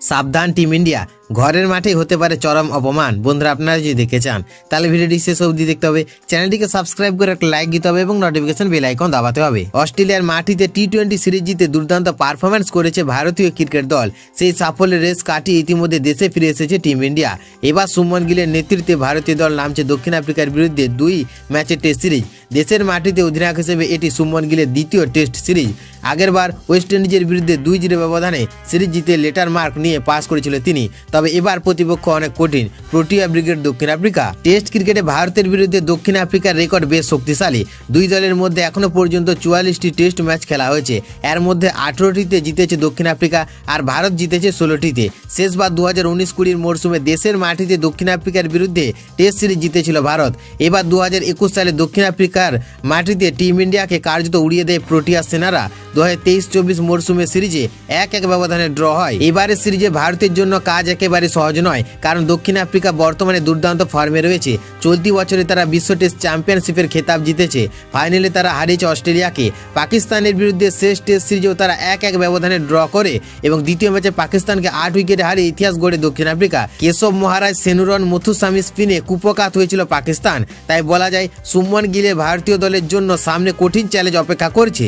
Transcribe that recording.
সাবধান team India, ঘরের মাঠে হতে পারে চরম অপমান। বন্ধুরা, আপনারা যদি দেখতে চান তাহলে ভিডিওটি শেষ অবধি দেখতে হবে, চ্যানেলটিকে সাবস্ক্রাইব করে একটা লাইক দিতে হবে এবং নোটিফিকেশন বেল আইকন দাবাতে হবে। অস্ট্রেলিয়ার মাটিতে টি-20 সিরিজ জিতে দুর্দান্ত পারফরম্যান্স করেছে ভারতীয় ক্রিকেট দল। সেই সাফল্যের রেস কাটিয়ে ইতিমধ্যে দেশে ফিরে এসেছে টিম ইন্ডিয়া। এবার শুভমন গিলের নেতৃত্বে ভারতীয় দল নামছে দক্ষিণ আফ্রিকার বিরুদ্ধে 2 ম্যাচের টেস্ট সিরিজ। দেশের মাটিতে অধিনায়ক হিসেবে এটি শুভমন গিলের দ্বিতীয় টেস্ট সিরিজ। আগের বার ওয়েস্ট ইন্ডিজের বিরুদ্ধে 2-0 ব্যবধানে সিরিজ জিতে লেটার মার্ক নিয়ে পাস করেছিল তিনি। তবে এবার প্রতিপক্ষ অনেক কঠিন, প্রোটিয়া ব্রিগেড দক্ষিণ আফ্রিকা। টেস্ট ক্রিকেটে ভারতের বিরুদ্ধে দক্ষিণ আফ্রিকার রেকর্ড বেশ শক্তিশালী। দুই দলের মধ্যে এখনো পর্যন্ত 44টি টেস্ট ম্যাচ খেলা হয়েছে। এর মধ্যে 18টিতে জিতেছে দক্ষিণ আফ্রিকা আর ভারত জিতেছে 16টিতে। শেষবার 2019-20 মরশুমে দেশের মাটিতে দক্ষিণ আফ্রিকার বিরুদ্ধে টেস্ট সিরিজ জিতেছিল ভারত। এবার 2021 সালে দক্ষিণ আফ্রিকার মাটিতে টিম ইন্ডিয়াকে কার্যত উড়িয়ে দেয় প্রোটিয়া সেনারা। 2023-24 মরশুমে সিরিজে 1-1 ব্যবধানে ড্র হয়। এবারের সিরিজে ভারতের জন্য কাজ একেবারে সহজ নয়, কারণ দক্ষিণ আফ্রিকা বর্তমানে দুর্দান্ত ফর্মে রয়েছে। চলতি বছরে তারা বিশ্ব টেস্ট চ্যাম্পিয়নশিপের খেতাব জিতেছে। ফাইনালে তারা হারিয়েছে অস্ট্রেলিয়াকে। পাকিস্তানের বিরুদ্ধে শেষ টেস্ট সিরিজেও তারা 1-1 ব্যবধানে ড্র করে এবং দ্বিতীয় ম্যাচে পাকিস্তানকে 8 উইকেটে হারিয়ে ইতিহাস গড়ে দক্ষিণ আফ্রিকা। কেশব মহারাজ, সেনুরন মুথুসামি স্পিনে কুপকাত হয়েছিল পাকিস্তান। তাই বলা যায় শুভমন গিলে ভারতীয় দলের জন্য সামনে কঠিন চ্যালেঞ্জ অপেক্ষা করছে।